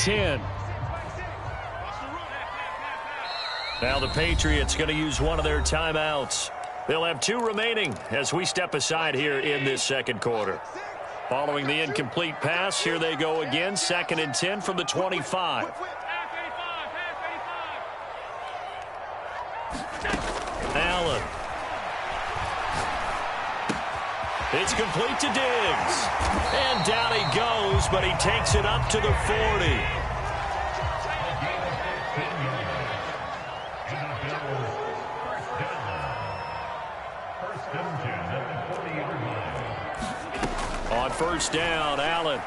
10. Now the Patriots going to use one of their timeouts. They'll have 2 remaining as we step aside here in this second quarter. Following the incomplete pass, here they go again. 2nd and 10 from the 25. Allen. It's complete to Diggs. And down he goes, but he takes it up to the 40. On first down, Allen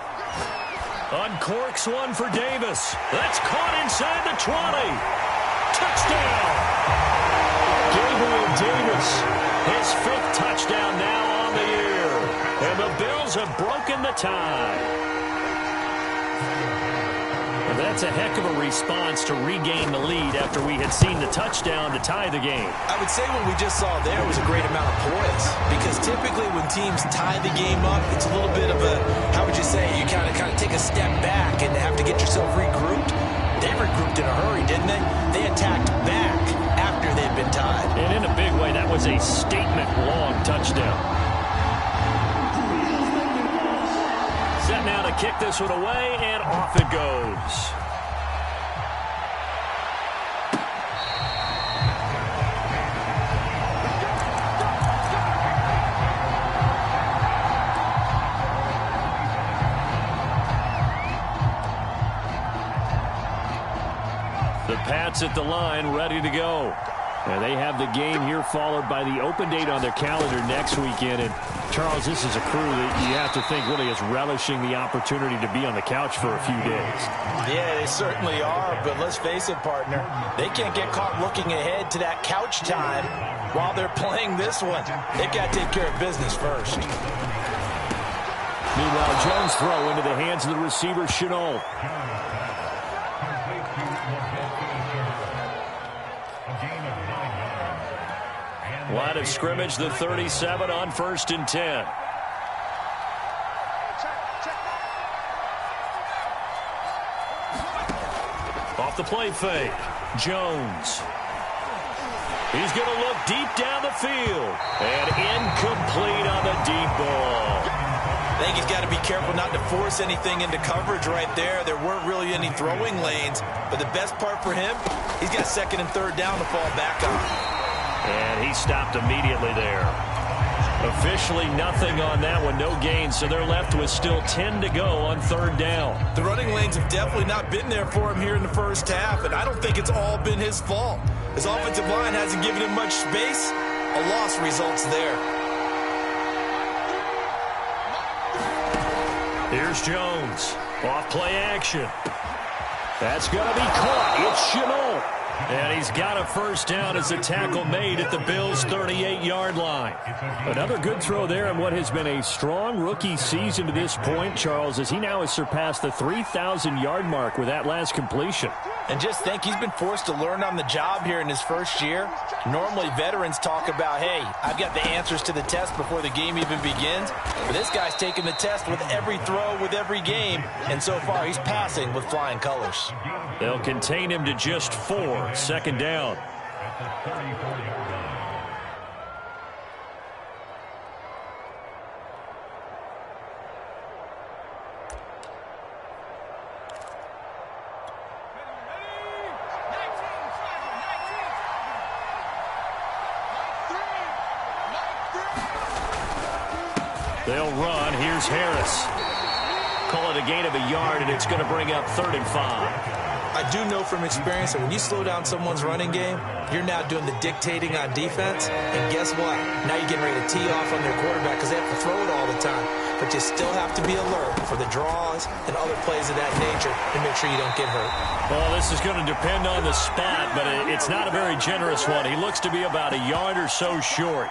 uncorks one for Davis. That's caught inside the 20. Touchdown! Gabriel Davis, his 5th touchdown now on the year. And the Bills have broken the tie. And that's a heck of a response to regain the lead after we had seen the touchdown to tie the game. I would say what we just saw there was a great amount of poise, because typically when teams tie the game up, it's a little bit of a, how would you say, you kind of take a step back and have to get yourself regrouped. They regrouped in a hurry, didn't they? They attacked back after they'd been tied. And in a big way, that was a statement-long touchdown. Set now to kick this one away, and off it goes. The Pats at the line, ready to go. And they have the game here followed by the open date on their calendar next weekend. And, Charles, this is a crew that you have to think really is relishing the opportunity to be on the couch for a few days. Yeah, they certainly are. But let's face it, partner, they can't get caught looking ahead to that couch time while they're playing this one. They've got to take care of business first. Meanwhile, Jones' throw into the hands of the receiver, Chenault. Line of scrimmage, the 37 on 1st and 10. Off the play fake, Jones. He's going to look deep down the field. And incomplete on the deep ball. I think he's got to be careful not to force anything into coverage right there. There weren't really any throwing lanes. But the best part for him, he's got 2nd and 3rd down to fall back on. And he stopped immediately there. Officially nothing on that one, no gain, so they're left with still 10 to go on 3rd down. The running lanes have definitely not been there for him here in the first half, and I don't think it's all been his fault. His offensive line hasn't given him much space. A loss results there. Here's Jones. Off play action. That's going to be caught. It's Chenault. And he's got a first down as a tackle made at the Bills' 38-yard line. Another good throw there in what has been a strong rookie season to this point, Charles, as he now has surpassed the 3,000-yard mark with that last completion. And just think, he's been forced to learn on the job here in his first year. Normally, veterans talk about, hey, I've got the answers to the test before the game even begins. But this guy's taking the test with every throw, with every game. And so far, he's passing with flying colors. They'll contain him to just 4. 2nd down. They'll run. Here's Harris. Call it a gain of a yard, and it's going to bring up 3rd and 5. I do know from experience that when you slow down someone's running game, you're now doing the dictating on defense. And guess what? Now you're getting ready to tee off on their quarterback because they have to throw it all the time. But you still have to be alert for the draws and other plays of that nature to make sure you don't get hurt. Well, this is going to depend on the spot, but it's not a very generous one. He looks to be about a yard or so short.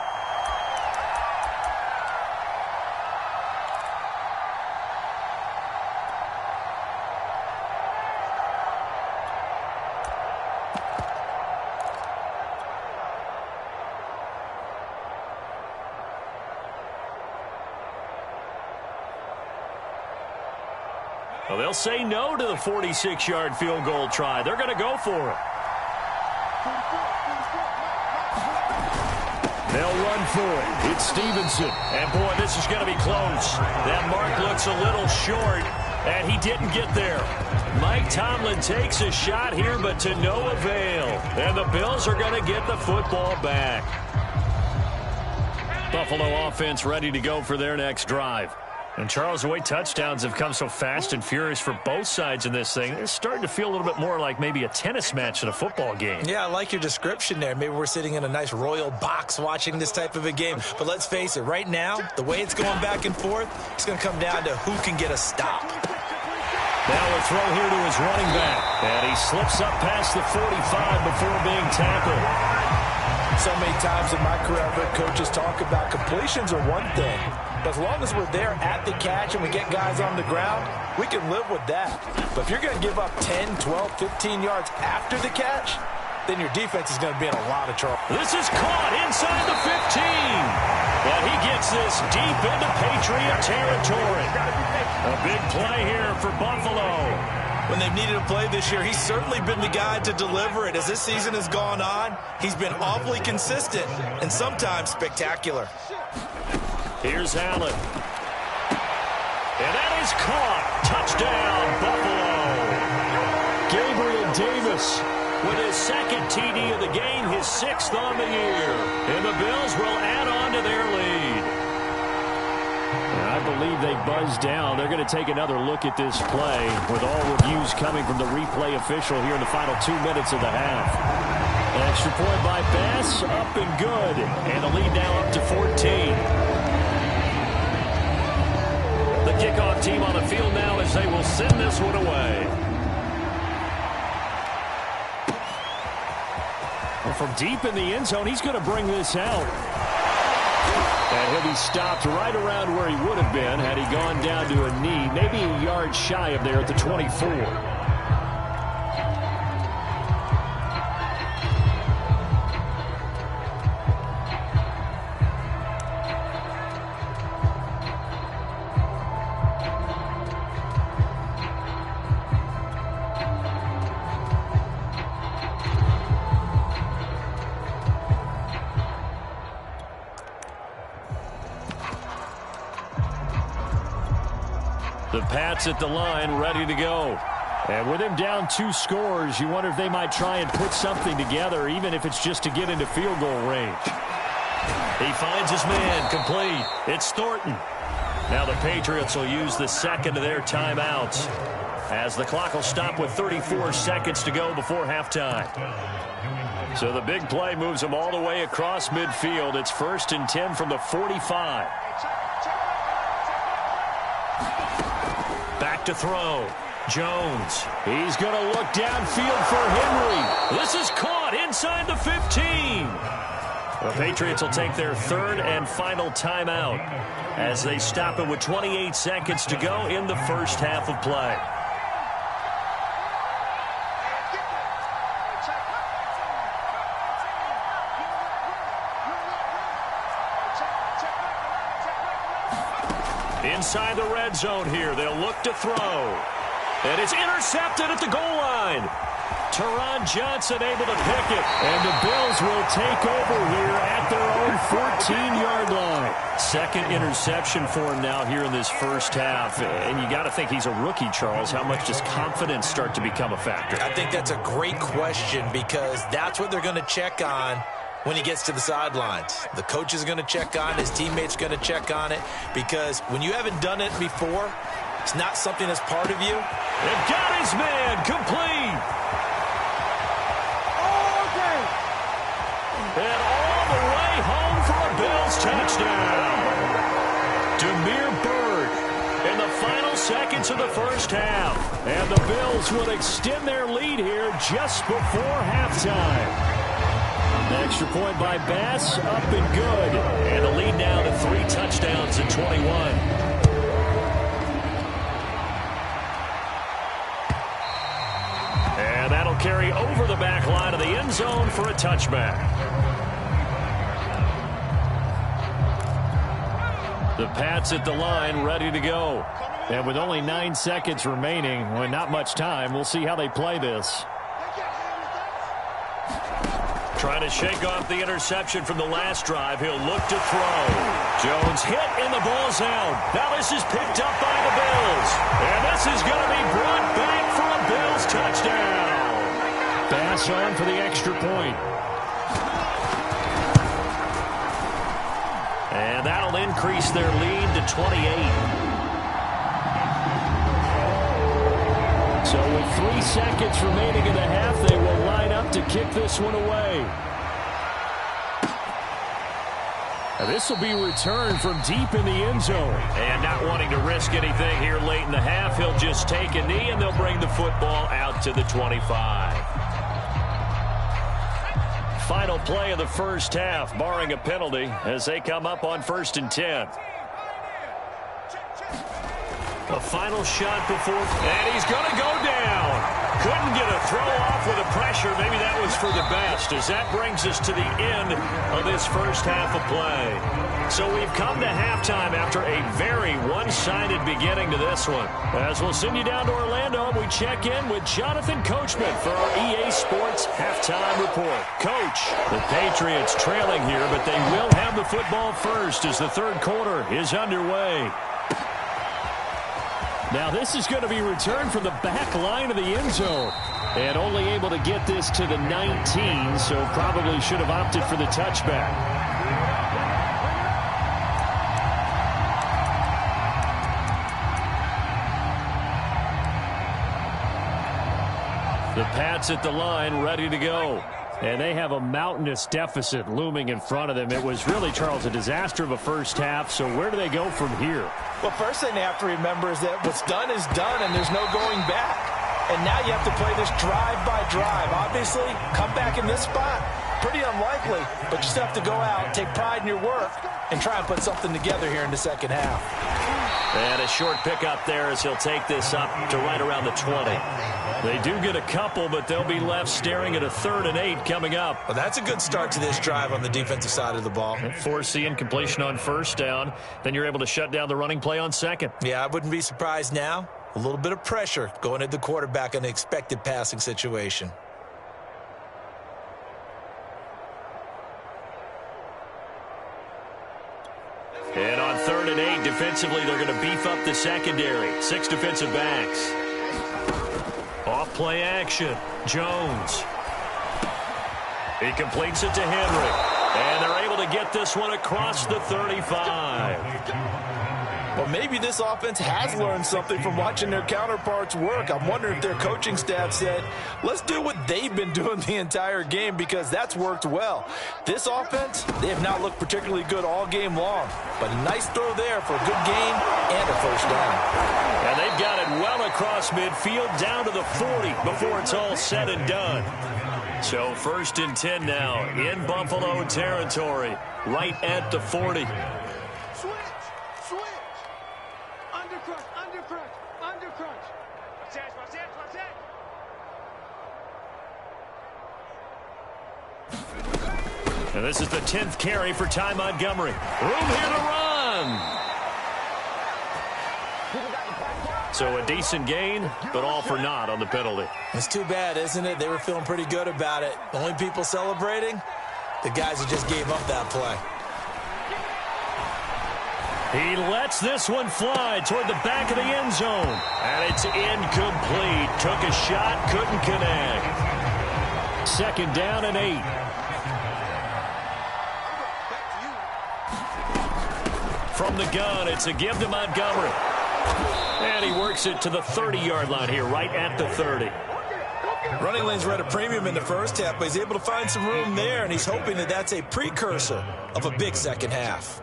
Well, they'll say no to the 46-yard field goal try. They're going to go for it. They'll run for it. It's Stevenson. And, boy, this is going to be close. That mark looks a little short, and he didn't get there. Mike Tomlin takes a shot here, but to no avail. And the Bills are going to get the football back. Buffalo offense ready to go for their next drive. And, Charles, the way touchdowns have come so fast and furious for both sides in this thing, it's starting to feel a little bit more like maybe a tennis match than a football game. Yeah, I like your description there. Maybe we're sitting in a nice royal box watching this type of a game. But let's face it, right now, the way it's going back and forth, it's going to come down to who can get a stop. Now a throw here to his running back. And he slips up past the 45 before being tackled. So many times in my career, I've heard coaches talk about completions are one thing. But as long as we're there at the catch and we get guys on the ground, we can live with that. But if you're going to give up 10, 12, 15 yards after the catch, then your defense is going to be in a lot of trouble. This is caught inside the 15. But he gets this deep into Patriot territory. A big play here for Buffalo. When they've needed a play this year, he's certainly been the guy to deliver it. As this season has gone on, he's been awfully consistent and sometimes spectacular. Here's Allen. And that is caught. Touchdown, Buffalo. Gabriel Davis with his second TD of the game, his 6th on the year. And the Bills will add on to their lead. I believe they buzzed down. They're going to take another look at this play with all reviews coming from the replay official here in the final 2 minutes of the half. An extra point by Bass, up and good. And the lead now up to 14. The kickoff team on the field now as they will send this one away. Well, from deep in the end zone, he's going to bring this out. And he'll be stopped right around where he would have been had he gone down to a knee, maybe a yard shy of there at the 24. The Pats at the line, ready to go. And with him down 2 scores, you wonder if they might try and put something together, even if it's just to get into field goal range. He finds his man, complete. It's Thornton. Now the Patriots will use the second of their timeouts as the clock will stop with 34 seconds to go before halftime. So the big play moves them all the way across midfield. It's 1st and 10 from the 45. Back to throw. Jones. He's going to look downfield for Henry. This is caught inside the 15. The Patriots will take their 3rd and final timeout as they stop it with 28 seconds to go in the first half of play. Inside the red zone here. They'll look to throw. And it's intercepted at the goal line. Teron Johnson able to pick it. And the Bills will take over here at their own 14-yard line. 2nd interception for him now here in this first half. And you got to think he's a rookie, Charles. How much does confidence start to become a factor? I think that's a great question because that's what they're going to check on when he gets to the sidelines. The coach is going to check on it. His teammates are going to check on it because when you haven't done it before, it's not something that's part of you. They've got his man complete. And all the way home for a Bills touchdown. Demir Bird in the final seconds of the first half. And the Bills will extend their lead here just before halftime. Extra point by Bass, up and good. And the lead now to 3 touchdowns at 21. And that'll carry over the back line of the end zone for a touchback. The Pats at the line, ready to go. And with only 9 seconds remaining, well, not much time, we'll see how they play this. Trying to shake off the interception from the last drive. He'll look to throw. Jones hit and the ball's out. Now this is picked up by the Bills. And this is going to be brought back for a Bills touchdown. Pass on for the extra point. And that'll increase their lead to 28. So with 3 seconds remaining in the half, they will line up to kick this one away. Now this will be returned from deep in the end zone. And not wanting to risk anything here late in the half, he'll just take a knee and they'll bring the football out to the 25. Final play of the first half, barring a penalty, as they come up on 1st and 10. A final shot before, and he's going to go down. Couldn't get a throw off with the pressure. Maybe that was for the best, as that brings us to the end of this first half of play. So we've come to halftime after a very one-sided beginning to this one. As we'll send you down to Orlando, we check in with Jonathan Coachman for our EA Sports Halftime Report. Coach, the Patriots trailing here, but they will have the football first as the third quarter is underway. Now this is going to be returned from the back line of the end zone. And only able to get this to the 19, so probably should have opted for the touchback. The Pats at the line, ready to go. And they have a mountainous deficit looming in front of them. It was really, Charles, a disaster of a first half. So where do they go from here? Well, first thing they have to remember is that what's done is done, and there's no going back. And now you have to play this drive by drive. Obviously, come back in this spot, pretty unlikely. But you still have to go out, take pride in your work, and try and put something together here in the second half. And a short pickup there as he'll take this up to right around the 20. They do get a couple, but they'll be left staring at a 3rd and 8 coming up. Well, that's a good start to this drive on the defensive side of the ball. Force the incompletion on 1st down. Then you're able to shut down the running play on 2nd. Yeah, I wouldn't be surprised now. A little bit of pressure going at the quarterback in an expected passing situation. And on 3rd and 8, defensively, they're going to beef up the secondary. 6 defensive backs. Off play action. Jones. He completes it to Henry. And they're able to get this one across the 35. Well, maybe this offense has learned something from watching their counterparts work. I'm wondering if their coaching staff said, let's do what they've been doing the entire game, because that's worked well. This offense, they have not looked particularly good all game long. But a nice throw there for a good gain and a 1st down. And they've got it well across midfield down to the 40 before it's all said and done. So 1st and 10 now in Buffalo territory, right at the 40. And this is the 10th carry for Ty Montgomery. Room here to run. So a decent gain, but all for naught on the penalty. It's too bad, isn't it? They were feeling pretty good about it. The only people celebrating, the guys who just gave up that play. He lets this one fly toward the back of the end zone. And it's incomplete. Took a shot, couldn't connect. 2nd down and 8. From the gun, it's a give to Montgomery. And he works it to the 30-yard line here, right at the 30. Running lanes were at a premium in the first half, but he's able to find some room there, and he's hoping that that's a precursor of a big second half.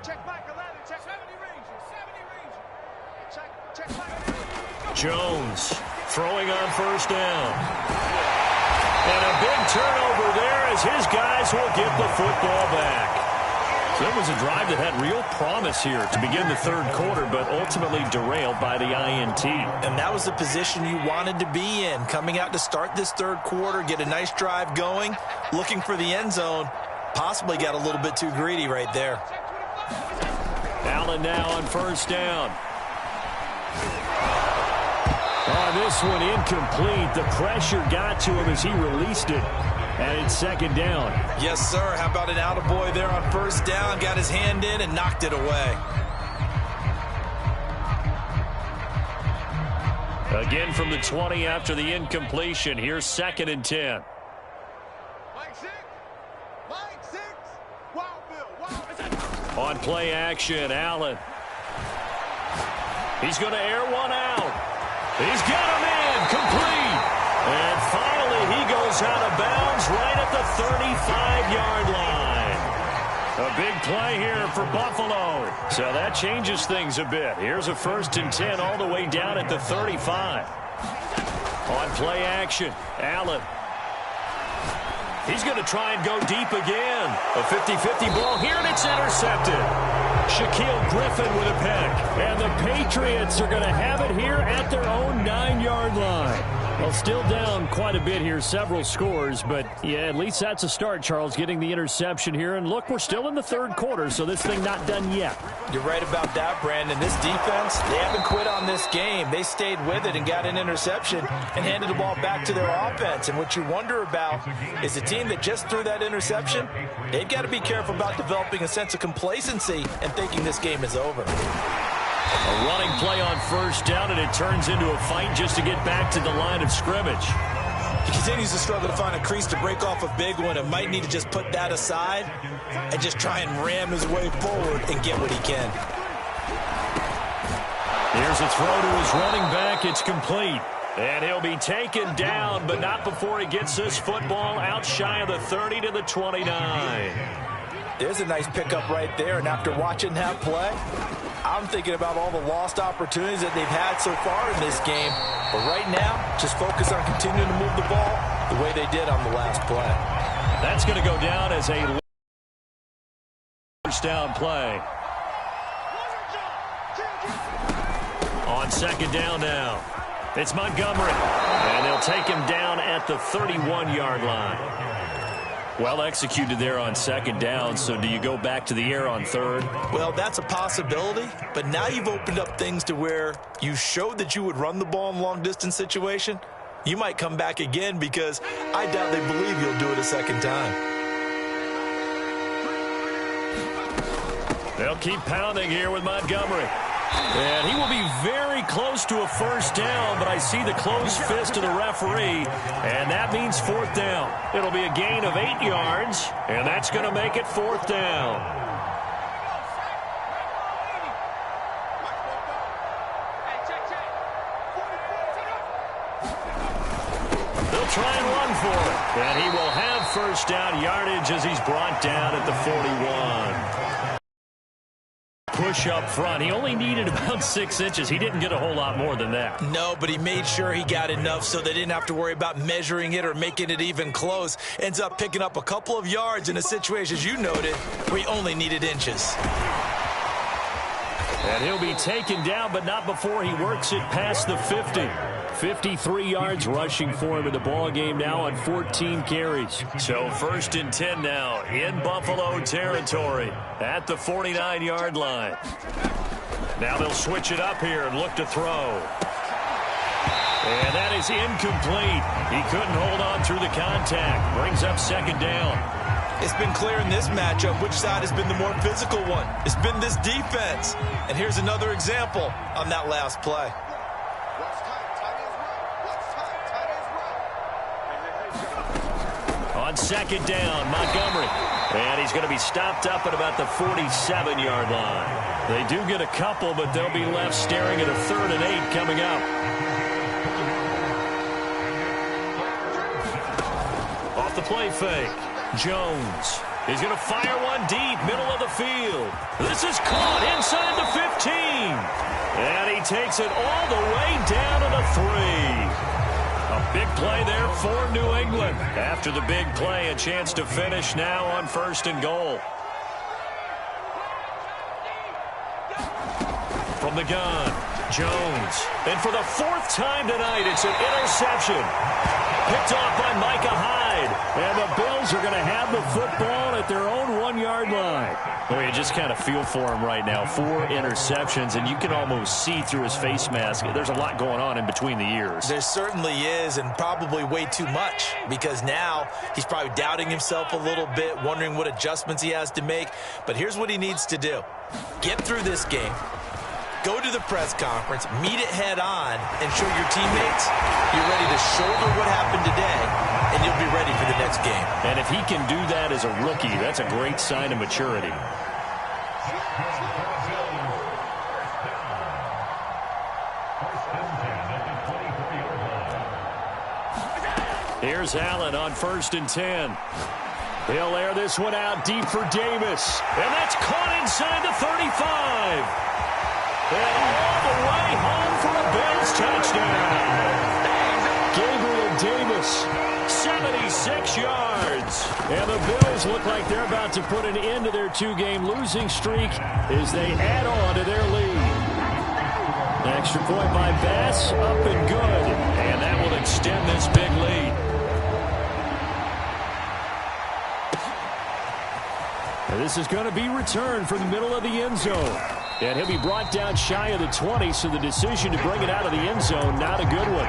Jones throwing on 1st down. And a big turnover there as his guys will get the football back. So it was a drive that had real promise here to begin the 3rd quarter, but ultimately derailed by the INT. And that was the position you wanted to be in, coming out to start this 3rd quarter, get a nice drive going, looking for the end zone. Possibly got a little bit too greedy right there. Allen now on 1st down. this one incomplete. The pressure got to him as he released it. And it's second down. Yes, sir. How about an attaboy there on first down? Got his hand in and knocked it away. Again from the 20 after the incompletion. Here's second and 10. On play action, Allen. He's going to air one out. He's got him in, complete. And finally he goes out of bounds right at the 35-yard line. A big play here for Buffalo. So that changes things a bit. Here's a first and 10 all the way down at the 35. On play action, Allen. He's going to try and go deep again. A 50-50 ball here, and it's intercepted. Shaquille Griffin with a pick. And the Patriots are going to have it here at their own 9-yard line. Well, still down quite a bit here, several scores, but yeah, at least that's a start, Charles, getting the interception here. And look, we're still in the third quarter, so this thing not done yet. You're right about that, Brandon. This defense, they haven't quit on this game. They stayed with it and got an interception and handed the ball back to their offense. And what you wonder about is a team that just threw that interception, they've got to be careful about developing a sense of complacency and thinking this game is over. A running play on first down, and it turns into a fight just to get back to the line of scrimmage. He continues to struggle to find a crease to break off a big one and might need to just put that aside and just try and ram his way forward and get what he can. Here's a throw to his running back. It's complete. And he'll be taken down, but not before he gets this football out shy of the 30 to the 29. There's a nice pickup right there, and after watching that play, I'm thinking about all the lost opportunities that they've had so far in this game. But right now, just focus on continuing to move the ball the way they did on the last play. That's going to go down as a first down play. On second down now, it's Montgomery. And they'll take him down at the 31-yard line. Well executed there on second down, so do you go back to the air on third? Well, that's a possibility, but now you've opened up things to where you showed that you would run the ball in a long-distance situation. You might come back again because I doubt they believe you'll do it a second time. They'll keep pounding here with Montgomery. And he will be very close to a first down, but I see the closed fist of the referee, and that means fourth down. It'll be a gain of 8 yards, and that's going to make it fourth down. They'll try and run for it, and he will have first down yardage as he's brought down at the 41. Push up front. He only needed about 6 inches. He didn't get a whole lot more than that. No, but he made sure he got enough so they didn't have to worry about measuring it or making it even close. Ends up picking up a couple of yards in a situation, as you noted, where he only needed inches. And he'll be taken down, but not before he works it past the 50. 53 yards rushing for him in the ball game now on 14 carries. So first and 10 now in Buffalo territory at the 49-yard line. Now they'll switch it up here and look to throw. And that is incomplete. He couldn't hold on through the contact. Brings up second down. It's been clear in this matchup which side has been the more physical one. It's been this defense. And here's another example on that last play. On second down, Montgomery. And he's going to be stopped up at about the 47-yard line. They do get a couple, but they'll be left staring at a 3rd and 8 coming up. Off the play fake. Jones. He's going to fire one deep, middle of the field. This is caught inside the 15. And he takes it all the way down to the 3. A big play there for New England. After the big play, a chance to finish now on 1st and goal. From the gun, Jones. And for the 4th time tonight, it's an interception. Picked off by Micah Hyde. And the Bills are going to have the football at their own 1-yard line. Well, you just kind of feel for him right now. 4 interceptions, and you can almost see through his face mask. There's a lot going on in between the ears. There certainly is, and probably way too much, because now he's probably doubting himself a little bit, wondering what adjustments he has to make. But here's what he needs to do. Get through this game. Go to the press conference, meet it head on, and show your teammates you're ready to shoulder what happened today, and you'll be ready for the next game. And if he can do that as a rookie, that's a great sign of maturity. Here's Allen on 1st and 10. He'll air this one out deep for Davis. And that's caught inside the 35. And all the way home for a Bills touchdown. Gabriel Davis, 76 yards. And the Bills look like they're about to put an end to their 2-game losing streak as they add on to their lead. Extra point by Bass, up and good. And that will extend this big lead. And this is going to be returned from the middle of the end zone. And he'll be brought down shy of the 20, so the decision to bring it out of the end zone, not a good one.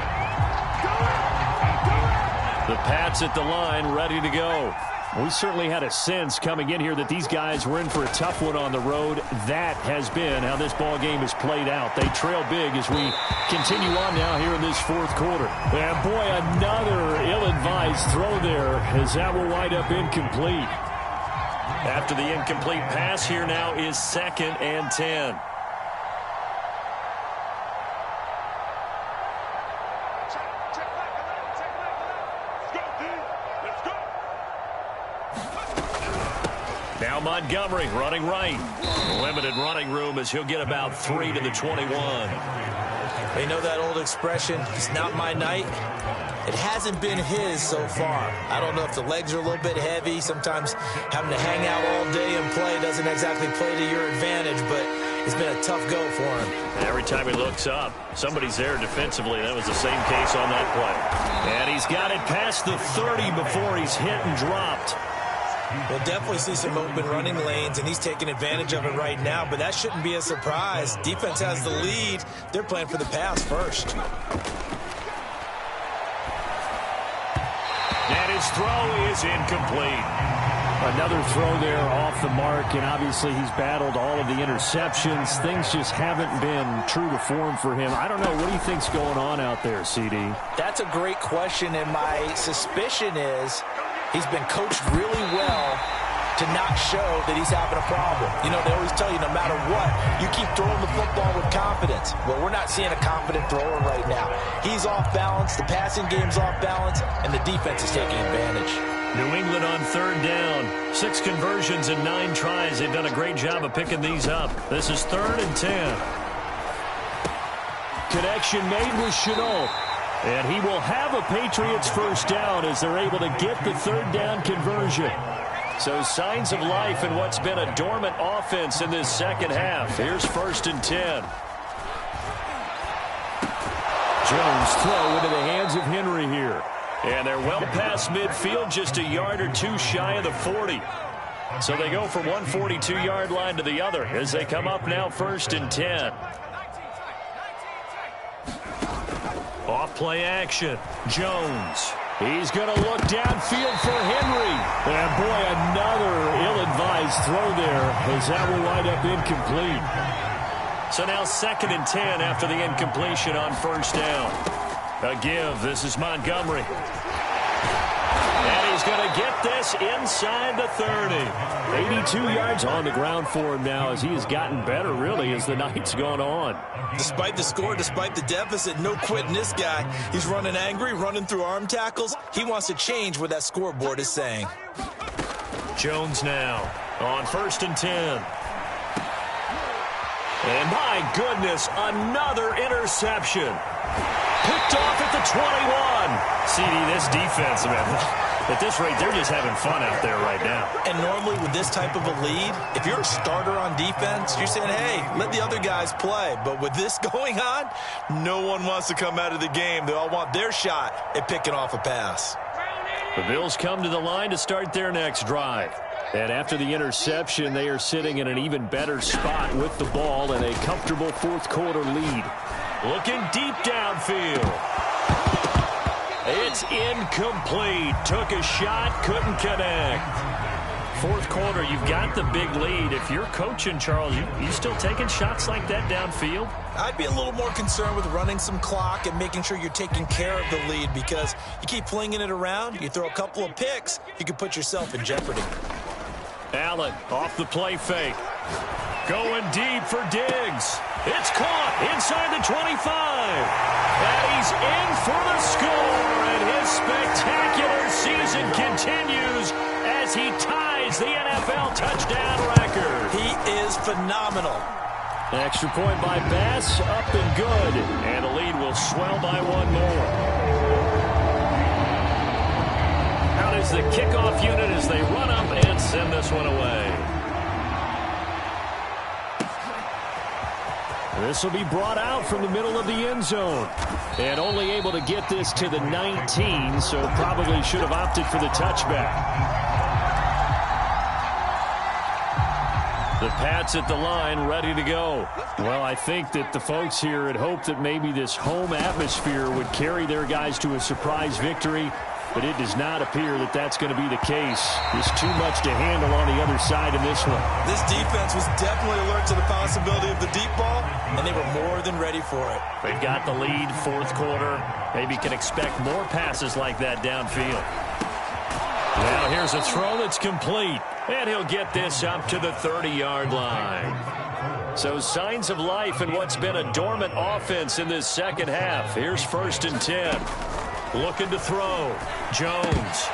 The Pats at the line, ready to go. We certainly had a sense coming in here that these guys were in for a tough one on the road. That has been how this ball game has played out. They trail big as we continue on now here in this 4th quarter. And boy, another ill-advised throw there as that will wind up incomplete. After the incomplete pass, here now is 2nd and 10. Now Montgomery running right. Limited running room as he'll get about 3 to the 21. They know that old expression, it's not my night. It hasn't been his so far. I don't know if the legs are a little bit heavy. Sometimes having to hang out all day and play doesn't exactly play to your advantage, but it's been a tough go for him. Every time he looks up, somebody's there defensively. That was the same case on that play. And he's got it past the 30 before he's hit and dropped. We'll definitely see some open running lanes, and he's taking advantage of it right now, but that shouldn't be a surprise. Defense has the lead. They're playing for the pass first. And his throw is incomplete. Another throw there off the mark, and obviously he's battled all of the interceptions. Things just haven't been true to form for him. I don't know. What do you think's going on out there, CD? That's a great question, and my suspicion is he's been coached really well to not show that he's having a problem. You know, they always tell you no matter what, you keep throwing the football with confidence. Well, we're not seeing a confident thrower right now. He's off balance, the passing game's off balance, and the defense is taking advantage. New England on 3rd down. 6 conversions and 9 tries. They've done a great job of picking these up. This is 3rd and 10. Connection made with Chenault. And he will have a Patriots first down as they're able to get the 3rd down conversion. So signs of life in what's been a dormant offense in this 2nd half. Here's 1st and 10. Jones throw into the hands of Henry here. And they're well past midfield, just a yard or 2 shy of the 40. So they go from one 42-yard line to the other as they come up now 1st and 10. Off play action. Jones. He's going to look downfield for Henry. And boy, another ill-advised throw there as that will wind up incomplete. So now 2nd and 10 after the incompletion on 1st down. A give. This is Montgomery. And he's going to get this inside the 30. 82 yards on the ground for him now as he has gotten better, really, as the night's gone on. Despite the score, despite the deficit, no quitting this guy. He's running angry, running through arm tackles. He wants to change what that scoreboard is saying. Jones now on 1st and 10. And my goodness, another interception. Picked off at the 21. CD, this defense, man, At this rate, they're just having fun out there right now. And normally with this type of a lead, if you're a starter on defense, you're saying, hey, let the other guys play. But with this going on, no one wants to come out of the game. They all want their shot at picking off a pass. The Bills come to the line to start their next drive. And after the interception, they are sitting in an even better spot with the ball and a comfortable fourth quarter lead. Looking deep downfield. It's incomplete. Took a shot, couldn't connect. Fourth quarter, you've got the big lead. If you're coaching, Charles, you still taking shots like that downfield? I'd be a little more concerned with running some clock and making sure you're taking care of the lead, because you keep flinging it around, you throw a couple of picks, you can put yourself in jeopardy. Allen off the play fake. Going deep for Diggs. It's caught inside the 25. And he's in for the score. And his spectacular season continues as he ties the NFL touchdown record. He is phenomenal. Extra point by Bass, up and good. And the lead will swell by one more. Out is the kickoff unit as they run up and send this one away. This will be brought out from the middle of the end zone. And only able to get this to the 19, so probably should have opted for the touchback. The Pats at the line, ready to go. Well, I think that the folks here had hoped that maybe this home atmosphere would carry their guys to a surprise victory, but it does not appear that that's going to be the case. There's too much to handle on the other side in this one. This defense was definitely alert to the possibility of the deep ball, and they were more than ready for it. They've got the lead, fourth quarter. Maybe can expect more passes like that downfield. Now here's a throw that's complete, and he'll get this up to the 30-yard line. So signs of life in what's been a dormant offense in this second half. Here's 1st and 10. Looking to throw. Jones.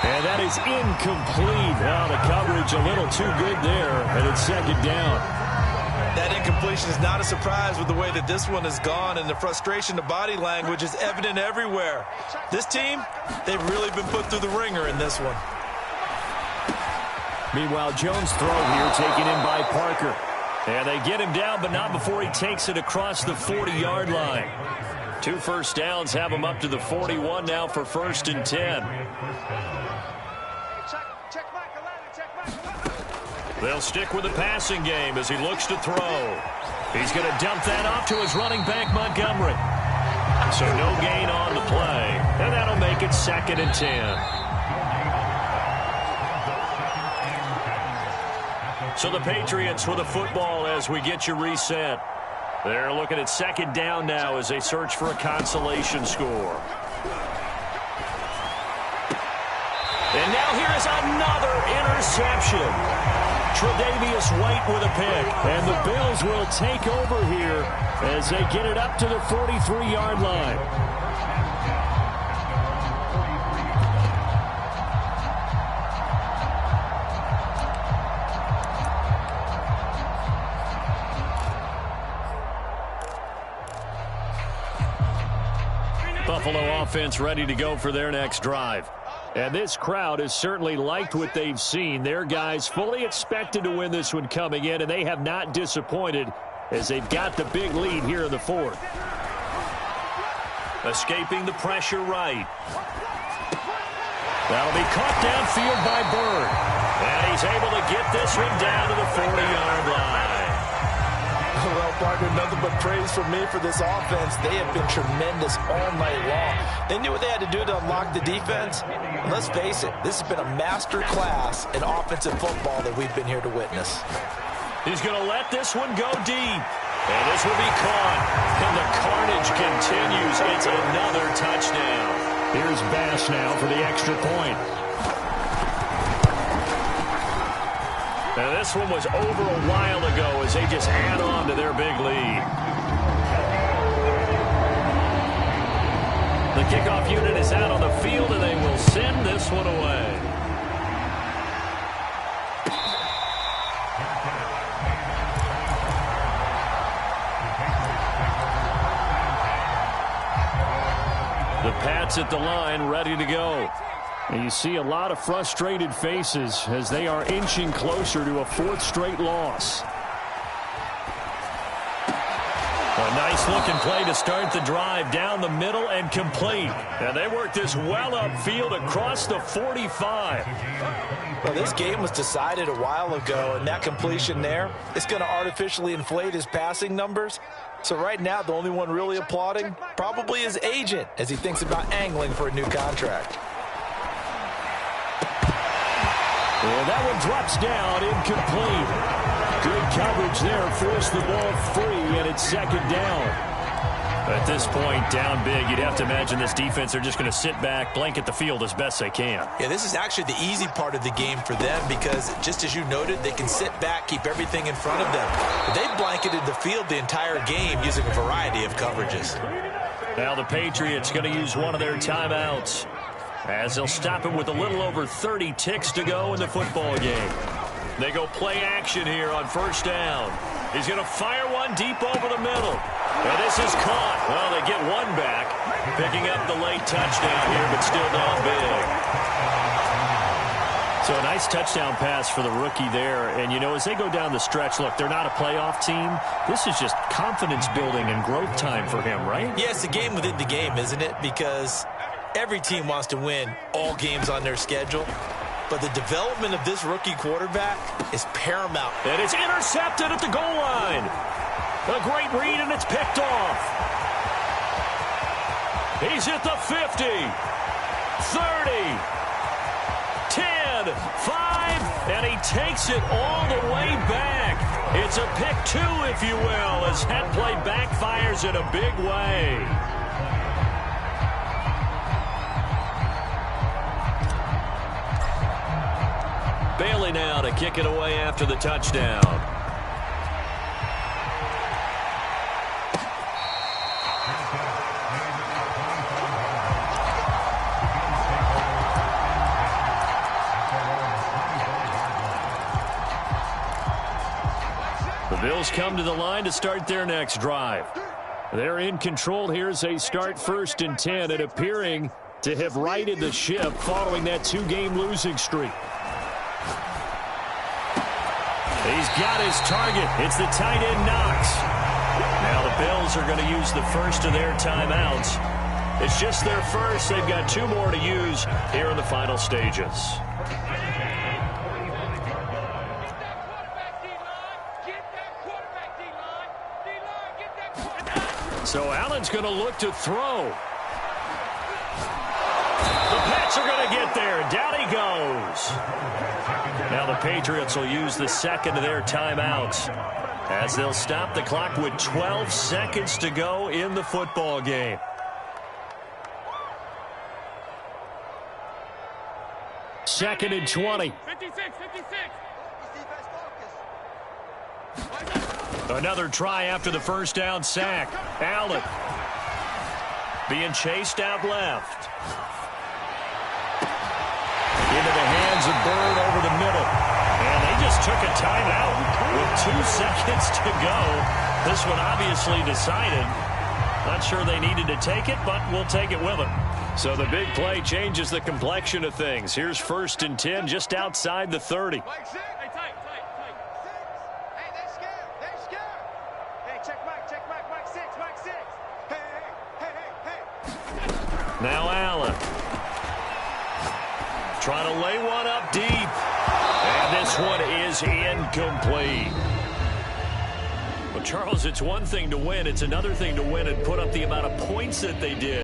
And that is incomplete. Now the coverage a little too good there, and it's 2nd down. That incompletion is not a surprise with the way that this one has gone, and the frustration, the body language is evident everywhere. This team, they've really been put through the ringer in this one. Meanwhile, Jones' throw here taken in by Parker. And they get him down, but not before he takes it across the 40-yard line. 2 first downs have him up to the 41 now for 1st and 10. They'll stick with the passing game as he looks to throw. He's going to dump that off to his running back, Montgomery. So no gain on the play, and that'll make it 2nd and 10. So the Patriots with the football as we get you reset. They're looking at 2nd down now as they search for a consolation score. And now here is another interception. Tre'Davious White with a pick. And the Bills will take over here as they get it up to the 43-yard line. Buffalo offense ready to go for their next drive. And this crowd has certainly liked what they've seen. Their guys fully expected to win this one coming in, and they have not disappointed as they've got the big lead here in the 4th. Escaping the pressure right. That'll be caught downfield by Bird. And he's able to get this one down to the 40-yard line. Well, partner, nothing but praise from me for this offense. They have been tremendous all night long. They knew what they had to do to unlock the defense. And let's face it, this has been a master class in offensive football that we've been here to witness. He's going to let this one go deep. And this will be caught. And the carnage continues. It's another touchdown. Here's Bass now for the extra point. Now this one was over a while ago as they just add on to their big lead. The kickoff unit is out on the field, and they will send this one away. The Pats at the line, ready to go. And you see a lot of frustrated faces as they are inching closer to a fourth straight loss. A nice-looking play to start the drive down the middle and complete. And they work this well upfield across the 45. Well, this game was decided a while ago, and that completion there is going to artificially inflate his passing numbers. So right now, the only one really applauding probably his agent as he thinks about angling for a new contract. And that one drops down, incomplete. Good coverage there, forced the ball free, and it's second down. At this point, down big, you'd have to imagine this defense are just going to sit back, blanket the field as best they can. Yeah, this is actually the easy part of the game for them because, just as you noted, they can sit back, keep everything in front of them. But they've blanketed the field the entire game using a variety of coverages. Now the Patriots going to use one of their timeouts as they'll stop it with a little over 30 ticks to go in the football game. They go play action here on first down. He's going to fire one deep over the middle. And this is caught. Well, they get one back, picking up the late touchdown here, but still down big. So a nice touchdown pass for the rookie there. And, you know, as they go down the stretch, look, they're not a playoff team. This is just confidence building and growth time for him, right? Yeah, it's a game within the game, isn't it? Because every team wants to win all games on their schedule. But the development of this rookie quarterback is paramount. And it's intercepted at the goal line. A great read, and it's picked off. He's at the 50, 30, 10, 5, and he takes it all the way back. It's a pick two, if you will, as that play backfires in a big way. Bailey now to kick it away after the touchdown. The Bills come to the line to start their next drive. They're in control here as they start 1st and 10 and appearing to have righted the ship following that 2-game losing streak. He's got his target. It's the tight end Knox. Now the Bills are going to use the first of their timeouts. It's just their first. They've got 2 more to use here in the final stages. So Allen's going to look to throw. The Pats are going to get there. Down he goes. Now the Patriots will use the second of their timeouts as they'll stop the clock with 12 seconds to go in the football game. Second and 20. 56. Another try after the first down sack. Allen being chased out left. Into the hands of Bird over the middle. And they just took a timeout with 2 seconds to go. This one obviously decided. Not sure they needed to take it, but we'll take it with them. So the big play changes the complexion of things. Here's 1st and 10 just outside the 30. Now Allen. Trying to lay one up deep. And this one is incomplete. Well, Charles, it's one thing to win. It's another thing to win and put up the amount of points that they did.